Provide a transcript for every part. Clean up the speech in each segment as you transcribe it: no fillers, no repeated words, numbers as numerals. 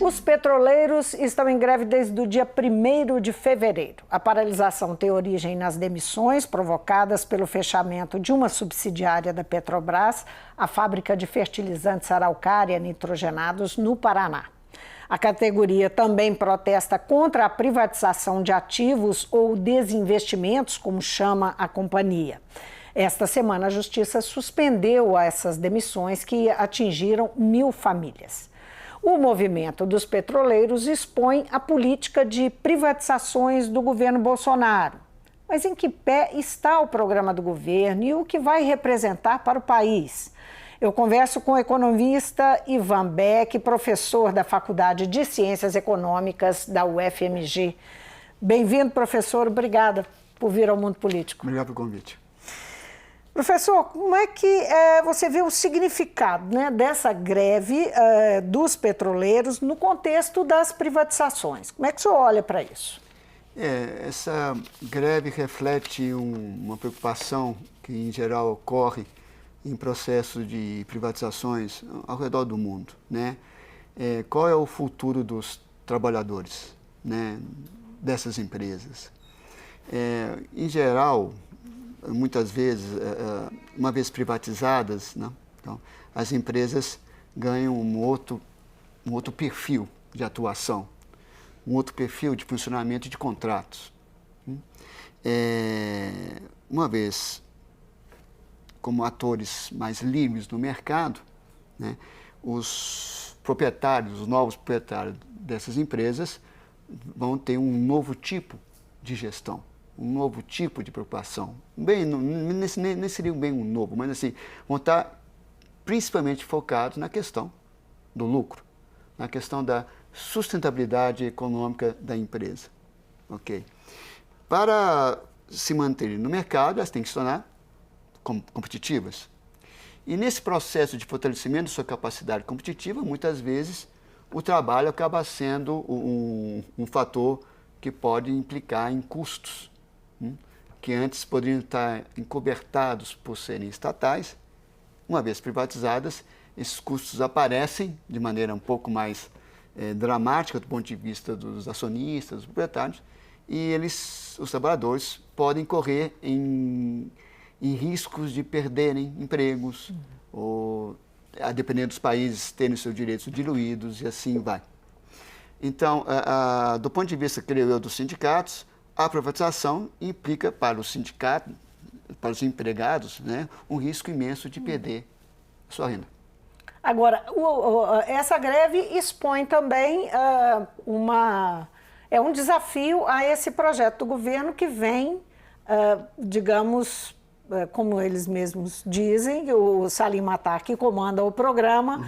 Os petroleiros estão em greve desde o dia 1º de fevereiro. A paralisação tem origem nas demissões provocadas pelo fechamento de uma subsidiária da Petrobras, a fábrica de fertilizantes Araucária Nitrogenados, no Paraná. A categoria também protesta contra a privatização de ativos ou desinvestimentos, como chama a companhia. Esta semana, a Justiça suspendeu essas demissões que atingiram 1.000 famílias. O movimento dos petroleiros expõe a política de privatizações do governo Bolsonaro. Mas em que pé está o programa do governo e o que vai representar para o país? Eu converso com o economista Ivan Beck, professor da Faculdade de Ciências Econômicas da UFMG. Bem-vindo, professor. Obrigada por vir ao Mundo Político. Obrigado pelo convite. Professor, como é que você vê o significado, né, dessa greve dos petroleiros no contexto das privatizações? Como é que o senhor olha para isso? Essa greve reflete uma preocupação que, em geral, ocorre em processo de privatizações ao redor do mundo, né? Qual é o futuro dos trabalhadores, né, dessas empresas? Em geral, muitas vezes, uma vez privatizadas, né, então, as empresas ganham um outro perfil de atuação, um outro perfil de funcionamento de contratos. Uma vez como atores mais livres no mercado, né, os novos proprietários dessas empresas vão ter um novo tipo de gestão, um novo tipo de preocupação. Nem seria bem um novo, mas assim, vão estar principalmente focados na questão do lucro, na questão da sustentabilidade econômica da empresa. Ok? Para se manterem no mercado, elas têm que se tornar competitivas. E nesse processo de fortalecimento da sua capacidade competitiva, muitas vezes o trabalho acaba sendo um fator que pode implicar em custos, que antes poderiam estar encobertados por serem estatais. Uma vez privatizadas, esses custos aparecem de maneira um pouco mais dramática do ponto de vista dos acionistas, dos proprietários, e os trabalhadores podem correr em riscos de perderem empregos, ou, dependendo dos países, terem seus direitos diluídos, e assim vai. Então, do ponto de vista, creio eu, dos sindicatos, a privatização implica para o sindicato, para os empregados, né, um risco imenso de perder a sua renda. Agora, essa greve expõe também um desafio a esse projeto do governo que vem, digamos, como eles mesmos dizem, o Salim Matar, que comanda o programa,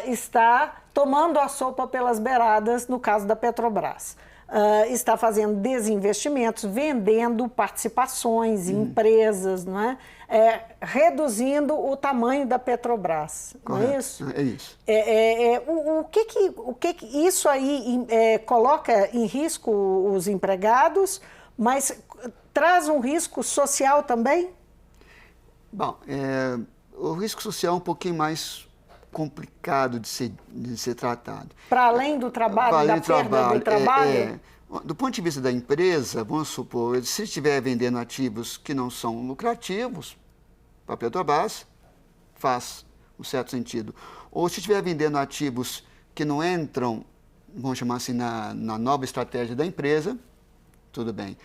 está tomando a sopa pelas beiradas no caso da Petrobras. Está fazendo desinvestimentos, vendendo participações em empresas, não é? Reduzindo o tamanho da Petrobras. Correto. Não é isso? É isso. O que isso aí coloca em risco os empregados, mas traz um risco social também? Bom, o risco social é um pouquinho mais complicado de ser tratado. Para além do trabalho, da perda do trabalho? Do ponto de vista da empresa, vamos supor, se estiver vendendo ativos que não são lucrativos, para a Petrobras, faz um certo sentido. Ou se estiver vendendo ativos que não entram, vamos chamar assim, na nova estratégia da empresa, tudo bem.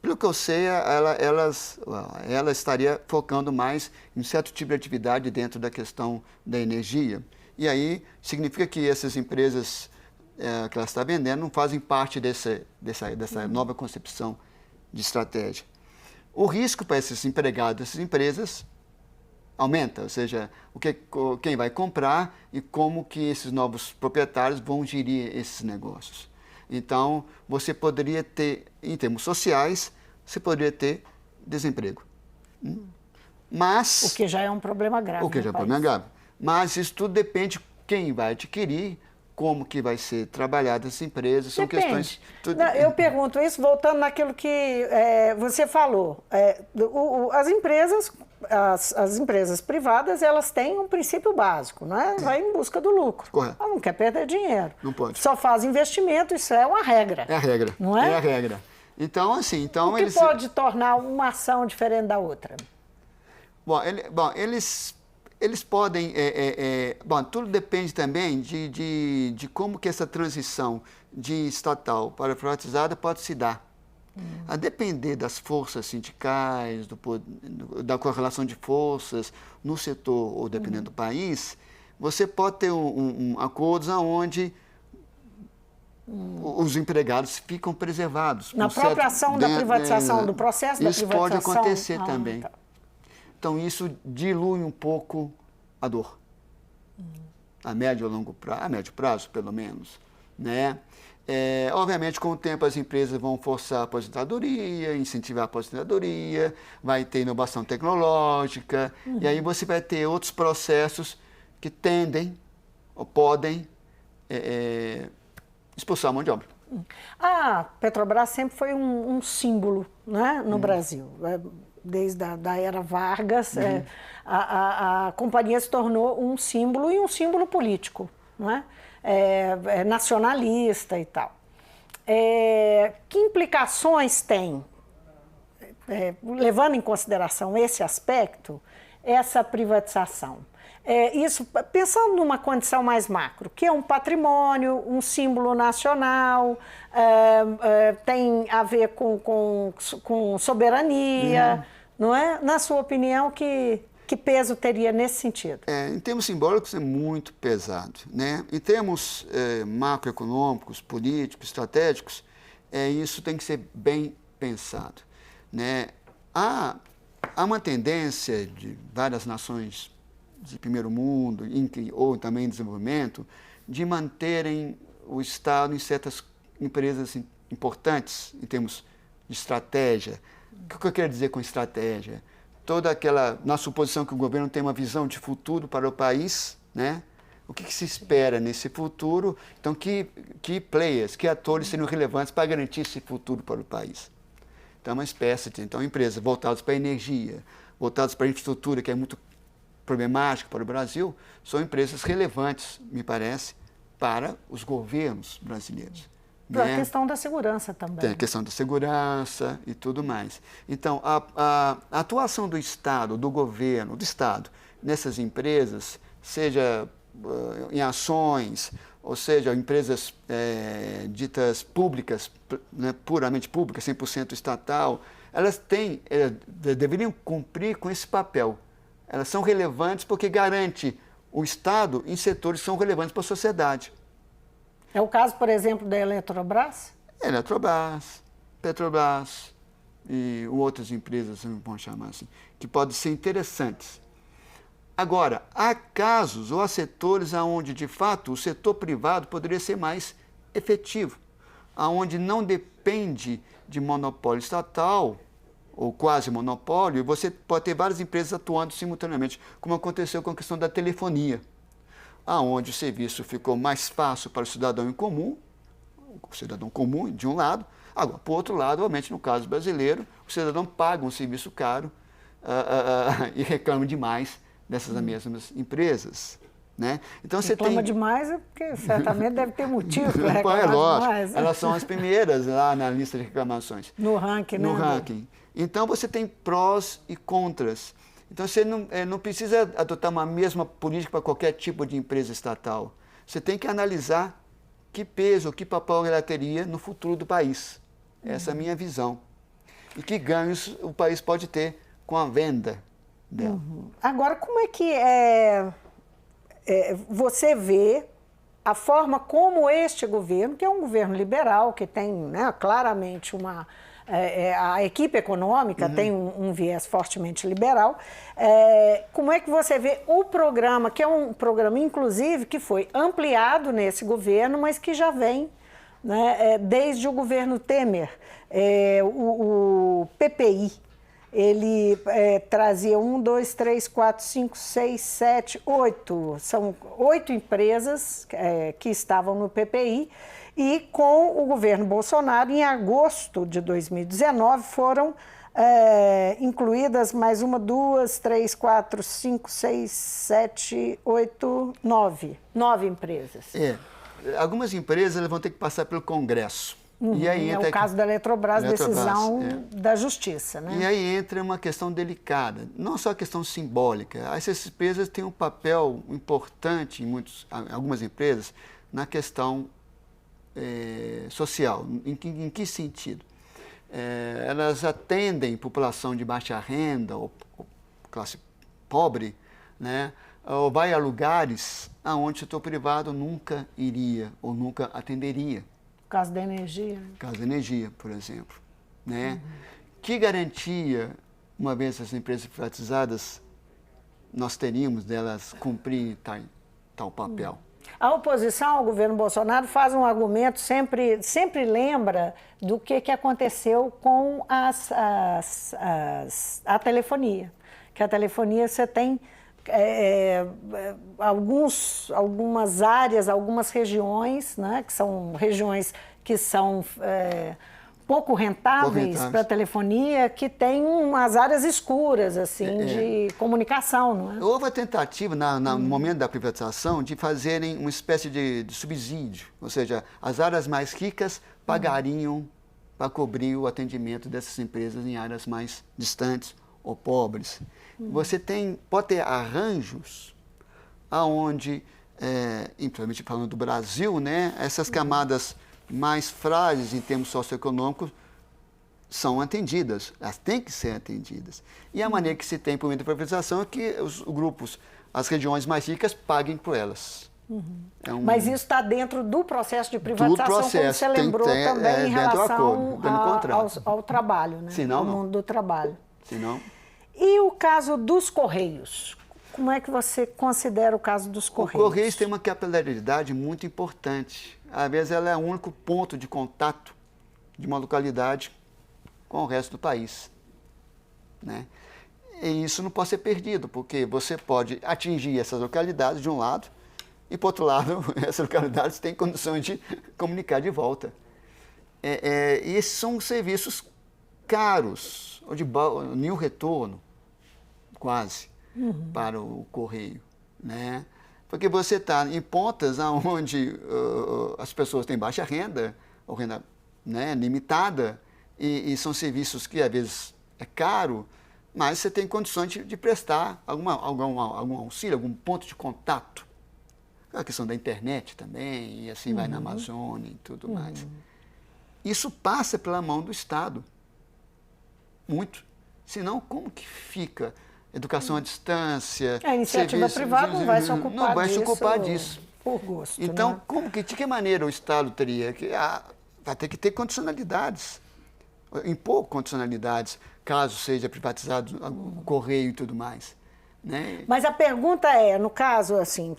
Pelo que eu sei, ela estaria focando mais em um certo tipo de atividade dentro da questão da energia. E aí significa que essas empresas que ela está vendendo não fazem parte dessa nova concepção de estratégia. O risco para esses empregados dessas empresas aumenta, ou seja, quem vai comprar e como que esses novos proprietários vão gerir esses negócios. Então, você poderia ter, em termos sociais, você poderia ter desemprego. Mas... O que já é um problema grave. O que já é um problema grave. Mas isso tudo depende de quem vai adquirir, como que vai ser trabalhada essa empresa, são questões... Eu pergunto isso voltando naquilo que você falou. As empresas as empresas privadas, elas têm um princípio básico, não é? Vai em busca do lucro. Correto. Ela não quer perder dinheiro. Não pode. Só faz investimento, isso é uma regra. É a regra. Não é? É a regra. Então, assim... O que pode tornar uma ação diferente da outra? Bom, eles podem... Bom, tudo depende também de como que essa transição de estatal para privatizada pode se dar. A depender das forças sindicais, da correlação de forças no setor ou dependendo do país, você pode ter acordos onde os empregados ficam preservados. Na própria ação da privatização, do processo da privatização? Isso pode acontecer também. Tá. Então, isso dilui um pouco a dor. A médio prazo, pelo menos. Né? Obviamente, com o tempo, as empresas vão forçar a aposentadoria, incentivar a aposentadoria, vai ter inovação tecnológica, e aí você vai ter outros processos que tendem ou podem expulsar a mão de obra. A Petrobras sempre foi um símbolo, né, no Brasil. Desde a era Vargas, a companhia se tornou um símbolo e um símbolo político, não é? Nacionalista e tal. Que implicações tem, levando em consideração esse aspecto, essa privatização? Isso, pensando numa condição mais macro, que é um patrimônio, um símbolo nacional, tem a ver com soberania, não é? Na sua opinião, que peso teria nesse sentido? Em termos simbólicos, é muito pesado. Né? Em termos macroeconômicos, políticos, estratégicos, isso tem que ser bem pensado. Né? Há uma tendência de várias nações de primeiro mundo, ou também em desenvolvimento, de manterem o Estado em certas empresas importantes, em termos de estratégia. O que eu quero dizer com estratégia? Toda aquela, na suposição que o governo tem uma visão de futuro para o país, né? O que se espera nesse futuro? Então, que players, que atores seriam relevantes para garantir esse futuro para o país? Então, é uma espécie de empresas voltadas para a energia, voltadas para a infraestrutura, que é muito problemática para o Brasil, são empresas relevantes, me parece, para os governos brasileiros. Para a questão da segurança também. Tem a questão da segurança e tudo mais. Então, a atuação do Estado, do governo, do Estado, nessas empresas, seja em ações, ou seja, empresas ditas públicas, né, puramente públicas, 100% estatal, elas deveriam cumprir com esse papel. Elas são relevantes porque garante o Estado em setores que são relevantes para a sociedade. É o caso, por exemplo, da Eletrobras? Eletrobras, Petrobras e outras empresas, vamos chamar assim, que podem ser interessantes. Agora, há casos ou há setores onde, de fato, o setor privado poderia ser mais efetivo, onde não depende de monopólio estatal ou quase monopólio, e você pode ter várias empresas atuando simultaneamente, como aconteceu com a questão da telefonia, onde o serviço ficou mais fácil para o cidadão comum, de um lado. Agora, por outro lado, obviamente, no caso brasileiro, o cidadão paga um serviço caro e reclama demais dessas mesmas empresas. Né? Então, reclama demais porque certamente deve ter motivo para reclamar demais. Né? Elas são as primeiras lá na lista de reclamações. No ranking, né? No ranking. Então, você tem prós e contras. Então, você não precisa adotar uma mesma política para qualquer tipo de empresa estatal. Você tem que analisar que peso, que papel ela teria no futuro do país. Essa é a minha visão. E que ganhos o país pode ter com a venda dela. Agora, como é que você vê a forma como este governo, que é um governo liberal, que tem, né, claramente a equipe econômica tem um viés fortemente liberal. Como é que você vê o programa, que é um programa, inclusive, que foi ampliado nesse governo, mas que já vem, né, desde o governo Temer, o PPI. Ele trazia 8. São 8 empresas que estavam no PPI. E com o governo Bolsonaro, em agosto de 2019, foram incluídas mais uma, duas, três, quatro, cinco, seis, sete, oito, nove. 9 empresas. Algumas empresas elas vão ter que passar pelo Congresso. E aí entra o caso da Eletrobras, decisão da Justiça. Né? E aí entra uma questão delicada, não só a questão simbólica. Essas empresas têm um papel importante em algumas empresas na questão social. Em que sentido? Elas atendem população de baixa renda ou classe pobre, né? Ou vai a lugares onde o setor privado nunca iria ou nunca atenderia. No caso da energia. No caso da energia, por exemplo. Né? Que garantia, uma vez essas empresas privatizadas, nós teríamos delas cumprir tal papel? A oposição ao governo Bolsonaro faz um argumento, sempre lembra do que aconteceu com a telefonia. Que a telefonia você tem algumas áreas, algumas regiões, né, que são regiões que são pouco rentáveis para a telefonia, que tem umas áreas escuras assim, de comunicação. Não é? Houve a tentativa, no momento da privatização, de fazerem uma espécie de subsídio, ou seja, as áreas mais ricas pagariam para cobrir o atendimento dessas empresas em áreas mais distantes ou pobres. Você pode ter arranjos onde, principalmente falando do Brasil, né, essas camadas mais frágeis em termos socioeconômicos são atendidas, elas têm que ser atendidas. E a maneira que se tem por meio da privatização é que os grupos, as regiões mais ricas, paguem por elas. Mas isso está dentro do processo de privatização, como você lembrou também em relação ao trabalho, né? Ao mundo do trabalho. Senão... E o caso dos Correios? Como é que você considera o caso dos Correios? O Correios tem uma capilaridade muito importante. Às vezes ela é o único ponto de contato de uma localidade com o resto do país. Né? E isso não pode ser perdido, porque você pode atingir essas localidades de um lado e, por outro lado, essas localidades têm condições de comunicar de volta. E esses são serviços caros, ou de nenhum retorno, quase, para o Correio. Né? Porque você está em pontas onde as pessoas têm baixa renda, ou renda, né, limitada, e são serviços que às vezes é caro, mas você tem condições de prestar algum auxílio, algum ponto de contato. A questão da internet também, e assim vai na Amazônia e tudo mais. Isso passa pela mão do Estado. Muito. Senão, como que fica? Educação à distância... A iniciativa privada não vai se ocupar disso. Por gosto. Então, né? de que maneira o Estado teria? Vai ter que ter condicionalidades. Impor condicionalidades, caso seja privatizado o Correio e tudo mais. Né? Mas a pergunta no caso, assim,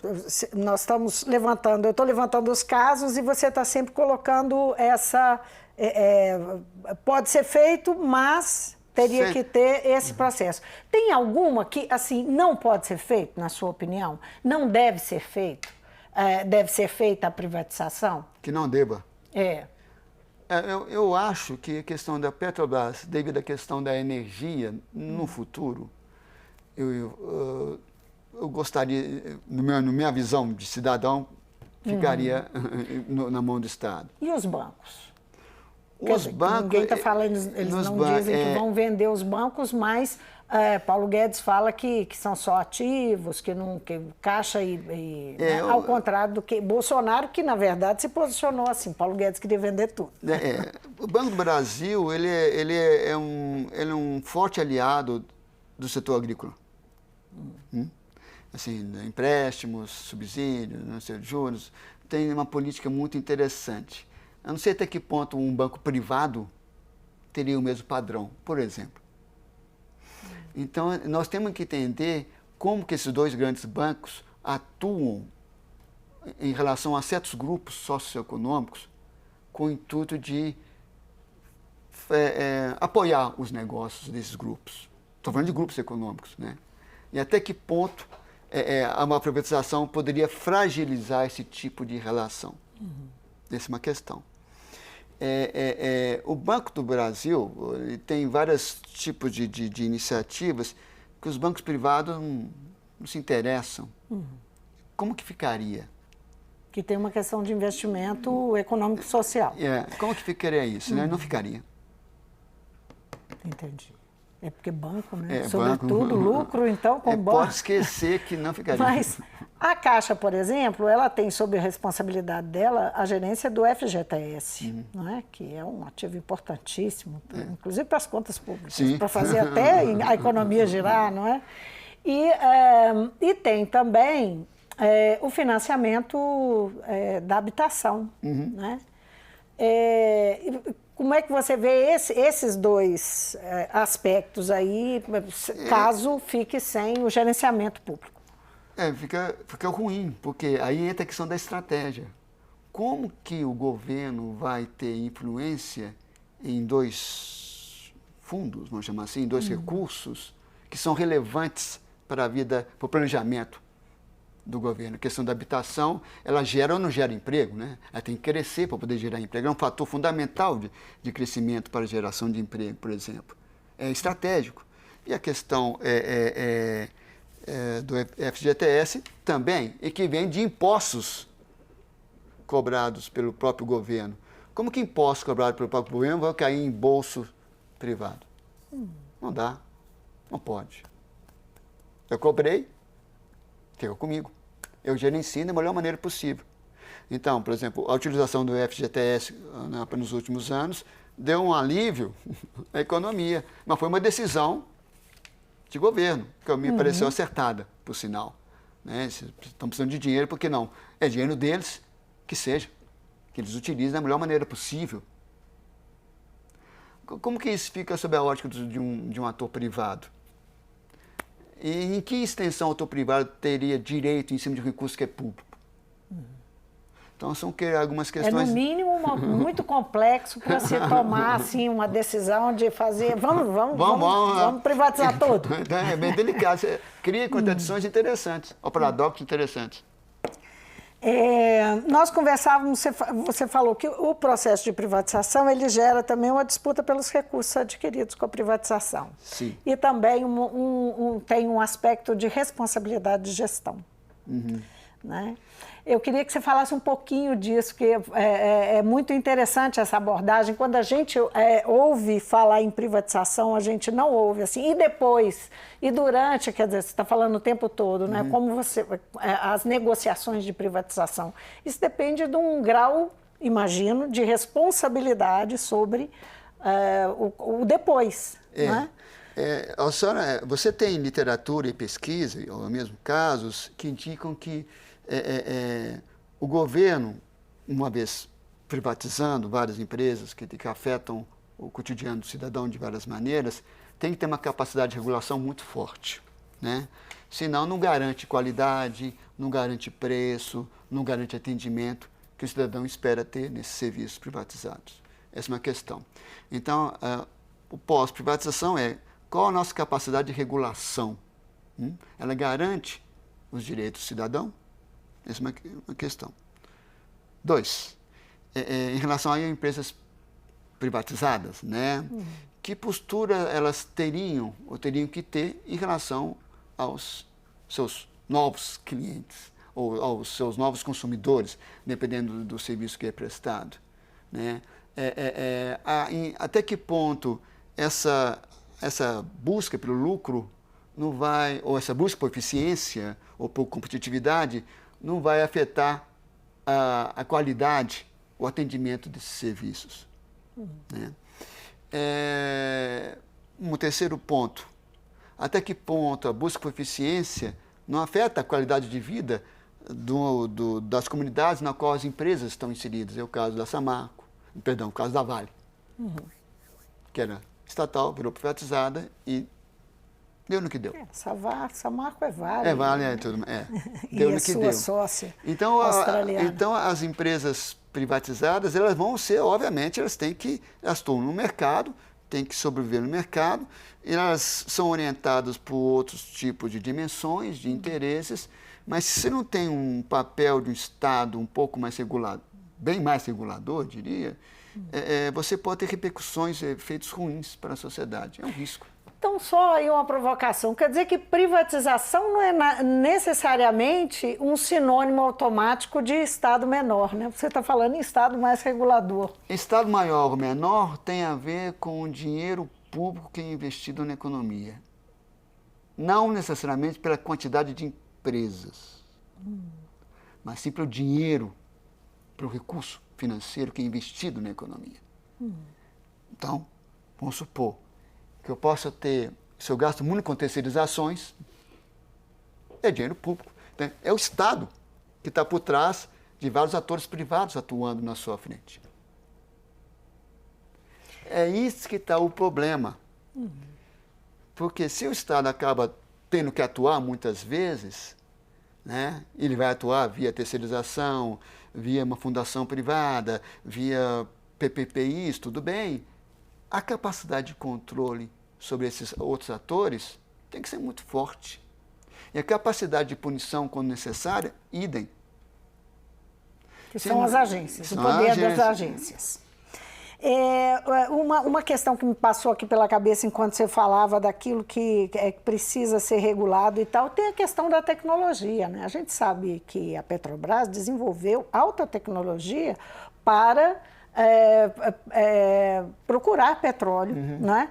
nós estamos levantando, eu estou levantando os casos e você está sempre colocando essa... pode ser feito, mas teria que ter esse processo. Tem alguma que, assim, não pode ser feito, na sua opinião? Não deve ser feito? Deve ser feita a privatização? Que não deva. Eu acho que a questão da Petrobras, devido à questão da energia no futuro, eu gostaria, na minha visão de cidadão, ficaria na mão do Estado. E os bancos? Os bancos... Ninguém está falando, eles não dizem que vão vender os bancos, mas Paulo Guedes fala que são só ativos, que caixa ao contrário do que Bolsonaro, que na verdade se posicionou assim, Paulo Guedes queria vender tudo. O Banco do Brasil, ele é um forte aliado do setor agrícola. Assim, empréstimos, subsídios, não sei, juros, tem uma política muito interessante. Eu não sei até que ponto um banco privado teria o mesmo padrão, por exemplo. Então, nós temos que entender como que esses dois grandes bancos atuam em relação a certos grupos socioeconômicos com o intuito de apoiar os negócios desses grupos. Estou falando de grupos econômicos, né? E até que ponto uma privatização poderia fragilizar esse tipo de relação. Essa é uma questão. O Banco do Brasil tem vários tipos de iniciativas que os bancos privados não se interessam. Como que ficaria? Que tem uma questão de investimento econômico e social. Como que ficaria isso? Né? Não ficaria. Entendi. É porque banco, né? banco, Sobretudo lucro, então, com banco. Pode esquecer que não ficaria. Mas a Caixa, por exemplo, ela tem sob a responsabilidade dela a gerência do FGTS, não é? Que é um ativo importantíssimo, inclusive para as contas públicas, para fazer até a economia girar, não é? E tem também o financiamento da habitação, né? Como é que você vê esses dois aspectos aí, caso fique sem o gerenciamento público? Fica ruim, porque aí entra a questão da estratégia. Como que o governo vai ter influência em dois fundos, vamos chamar assim, dois recursos que são relevantes para a vida, para o planejamento do governo? A questão da habitação, ela gera ou não gera emprego, né? Ela tem que crescer para poder gerar emprego. É um fator fundamental de crescimento para a geração de emprego, por exemplo. É estratégico. E a questão do FGTS também, e que vem de impostos cobrados pelo próprio governo. Como que impostos cobrados pelo próprio governo vão cair em bolso privado? Não dá, não pode. Eu cobrei, fica comigo. Eu gerencio da melhor maneira possível. Então, por exemplo, a utilização do FGTS nos últimos anos deu um alívio à economia, mas foi uma decisão de governo, que me pareceu acertada, por sinal. Né? Estão precisando de dinheiro, por que não? É dinheiro deles, que seja, que eles utilizem da melhor maneira possível. Como que isso fica sob a ótica de um ator privado? E em que extensão o ator privado teria direito em cima de um recurso que é público? Então, são algumas questões... no mínimo, muito complexo para se tomar assim, uma decisão de fazer... Vamos privatizar tudo. É bem delicado. Você cria contradições interessantes, ou paradoxos interessantes. Nós conversávamos, você falou que o processo de privatização ele gera também uma disputa pelos recursos adquiridos com a privatização. Sim. E também tem um aspecto de responsabilidade de gestão. Né? Eu queria que você falasse um pouquinho disso, que é muito interessante essa abordagem. Quando a gente ouve falar em privatização, a gente não ouve assim. E depois, e durante, quer dizer, você está falando o tempo todo, né? Como as negociações de privatização. Isso depende de um grau, imagino, de responsabilidade sobre o depois. Né? Senhora, você tem literatura e pesquisa, ou mesmo casos, que indicam que o governo, uma vez privatizando várias empresas que afetam o cotidiano do cidadão de várias maneiras, tem que ter uma capacidade de regulação muito forte. Né? Senão, não garante qualidade, não garante preço, não garante atendimento que o cidadão espera ter nesses serviços privatizados. Essa é uma questão. Então, o pós-privatização qual a nossa capacidade de regulação? Ela garante os direitos do cidadão? Essa é uma questão. 2, em relação a empresas privatizadas, né? Que postura elas teriam ou teriam que ter em relação aos seus novos clientes ou aos seus novos consumidores, dependendo do serviço que é prestado? Né? Até que ponto essa busca pelo lucro não vai, ou essa busca por eficiência ou por competitividade, não vai afetar a qualidade, o atendimento desses serviços. Né? Um terceiro ponto, até que ponto a busca por eficiência não afeta a qualidade de vida das comunidades na qual as empresas estão inseridas? É o caso da Samarco, o caso da Vale, que era estatal, virou privatizada e deu no que deu. Samarco é Vale. Vale, tudo. Deu no que deu. E a sua sócia australiana. Então, as empresas privatizadas, elas vão ser, obviamente, elas estão no mercado, têm que sobreviver no mercado, e elas são orientadas por outros tipos de dimensões, de interesses, mas se não tem um papel de um Estado um pouco mais bem mais regulador, diria, você pode ter repercussões, efeitos ruins para a sociedade. É um risco. Então, só aí uma provocação. Quer dizer que privatização não é necessariamente um sinônimo automático de Estado menor, né? Você está falando em Estado mais regulador. Estado maior ou menor tem a ver com o dinheiro público que é investido na economia. Não necessariamente pela quantidade de empresas, mas sim pelo dinheiro, pelo recurso financeiro que é investido na economia. Então, vamos supor que eu possa ter, se eu gasto muito com terceirizações, é dinheiro público. Né? É o Estado que está por trás de vários atores privados atuando na sua frente. É isso que está o problema. Porque se o Estado acaba tendo que atuar muitas vezes, né, ele vai atuar via terceirização, via uma fundação privada, via PPPIs, tudo bem, a capacidade de controle sobre esses outros atores tem que ser muito forte. E a capacidade de punição, quando necessária, idem. Que são as agências, o poder das agências. Uma questão que me passou aqui pela cabeça enquanto você falava daquilo que precisa ser regulado e tal, tem a questão da tecnologia, né? A gente sabe que a Petrobras desenvolveu alta tecnologia para procurar petróleo, né?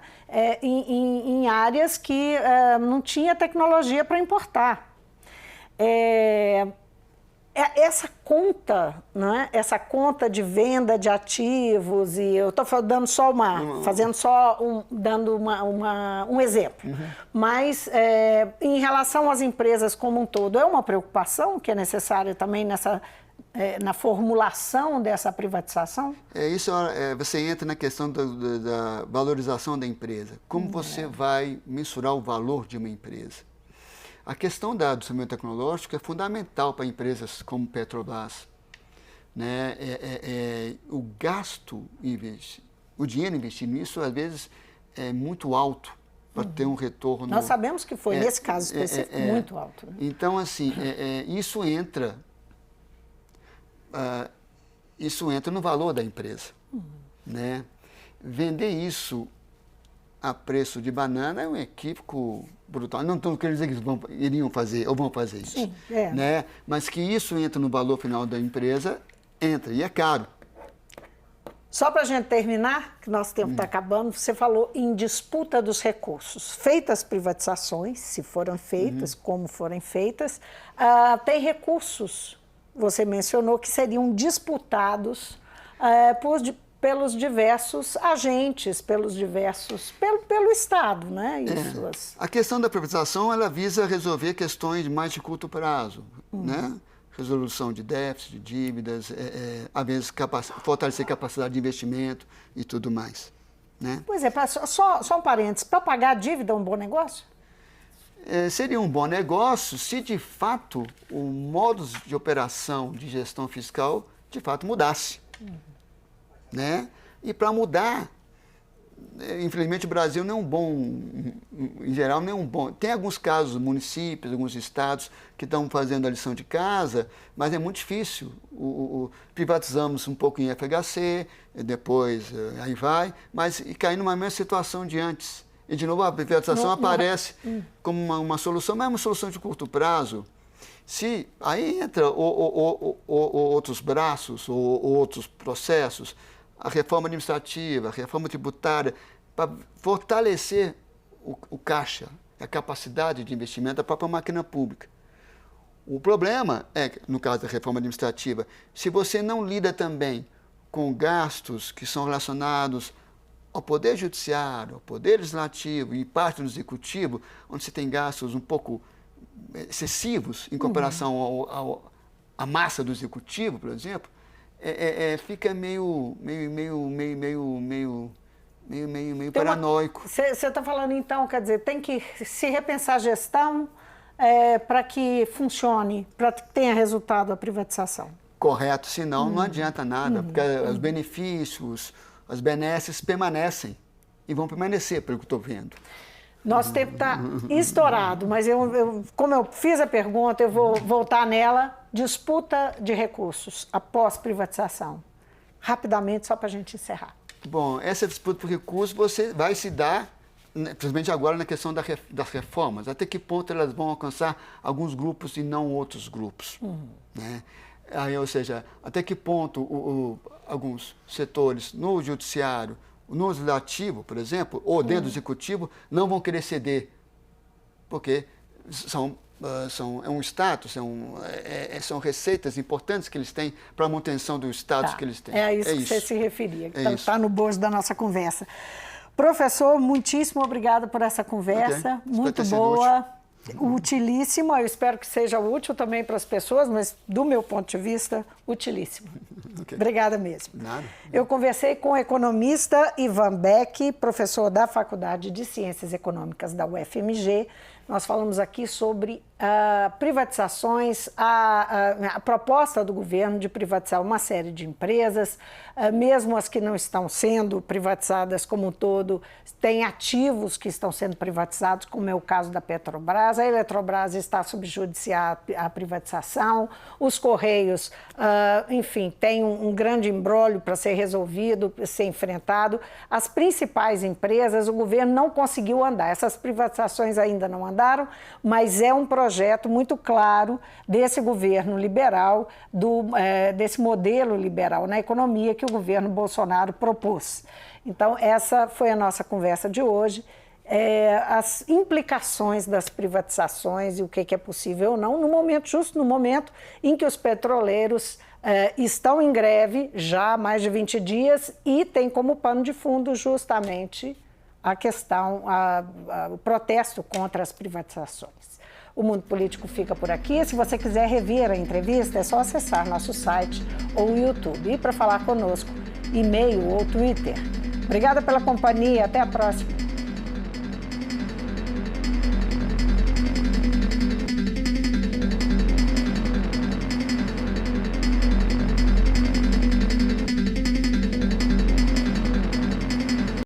Em áreas que não tinha tecnologia para importar. Essa conta, né? Essa conta de venda de ativos, e eu estou dando só fazendo só dando um exemplo, mas em relação às empresas como um todo, é uma preocupação que é necessária também na formulação dessa privatização? Você entra na questão da valorização da empresa. Como você vai mensurar o valor de uma empresa? A questão do desenvolvimento tecnológico é fundamental para empresas como Petrobras. Né? O gasto, o dinheiro investido nisso, às vezes, é muito alto para ter um retorno. Nós sabemos que foi, nesse caso específico, muito alto. Né? Então, assim, isso entra no valor da empresa. Né? Vender isso a preço de banana é um equívoco brutal. Não estou querendo dizer que eles iriam fazer ou vão fazer isso. Sim, né? Mas que isso entra no valor final da empresa, entra, e é caro. Só para a gente terminar, que nosso tempo está acabando, você falou em disputa dos recursos. Feitas privatizações, se foram feitas, como forem feitas, tem recursos, você mencionou, que seriam disputados pelos diversos agentes, pelo Estado, né? A questão da privatização, ela visa resolver questões mais de curto prazo, né? Resolução de déficit, de dívidas, às vezes fortalecer capacidade de investimento e tudo mais. Né? Pois é, só um parênteses, para pagar a dívida é um bom negócio? Seria um bom negócio se, de fato, o modus de operação de gestão fiscal, de fato, mudasse. Né? E para mudar, infelizmente o Brasil não é um bom, em geral não é um bom. Tem alguns casos, municípios, alguns estados que estão fazendo a lição de casa, mas é muito difícil. Privatizamos um pouco em FHC, depois aí vai, mas cai numa mesma situação de antes. E de novo a privatização aparece como uma solução, mas é uma solução de curto prazo. Se aí entra outros braços ou outros processos, a reforma administrativa, a reforma tributária, para fortalecer o caixa, a capacidade de investimento da própria máquina pública. O problema é, no caso da reforma administrativa, se você não lida também com gastos que são relacionados ao Poder Judiciário, ao Poder Legislativo e parte do Executivo, onde você tem gastos um pouco excessivos em comparação à massa do Executivo, por exemplo, fica meio paranoico. Você está falando, então, quer dizer, tem que se repensar a gestão para que funcione, para que tenha resultado a privatização. Correto, senão não adianta nada, porque os benefícios, as benesses permanecem e vão permanecer, pelo que eu estou vendo. Nosso tempo está estourado, mas como eu fiz a pergunta, eu vou voltar nela disputa de recursos após privatização. Rapidamente, só para a gente encerrar. Bom, essa disputa por recursos vai se dar, principalmente agora, na questão das reformas. Até que ponto elas vão alcançar alguns grupos e não outros grupos. Né? Aí, ou seja, até que ponto alguns setores no judiciário, no legislativo, por exemplo, ou dentro do executivo, não vão querer ceder, porque é um status, são receitas importantes que eles têm para a manutenção do status que eles têm. É isso que você se referia, que está no bojo da nossa conversa. Professor, muitíssimo obrigada por essa conversa, muito boa, utilíssima. Eu espero que seja útil também para as pessoas, mas do meu ponto de vista, utilíssima. Obrigada mesmo. Nada. Eu conversei com o economista Ivan Beck, professor da Faculdade de Ciências Econômicas da UFMG. Nós falamos aqui sobre privatizações, a proposta do governo de privatizar uma série de empresas, mesmo as que não estão sendo privatizadas como um todo, tem ativos que estão sendo privatizados, como é o caso da Petrobras. A Eletrobras está subjudiciar a privatização, os Correios, enfim, tem um grande imbróglio para ser resolvido, ser enfrentado. As principais empresas, o governo não conseguiu andar. Essas privatizações ainda não andaram, mas é um projeto muito claro desse governo liberal, desse modelo liberal na economia que o governo Bolsonaro propôs. Então, essa foi a nossa conversa de hoje. As implicações das privatizações e o que é possível ou não, no momento justo, no momento em que os petroleiros estão em greve já há mais de 20 dias e tem como pano de fundo justamente a questão, o protesto contra as privatizações. O Mundo Político fica por aqui. Se você quiser rever a entrevista, é só acessar nosso site ou o YouTube. E para falar conosco, e-mail ou Twitter. Obrigada pela companhia. Até a próxima.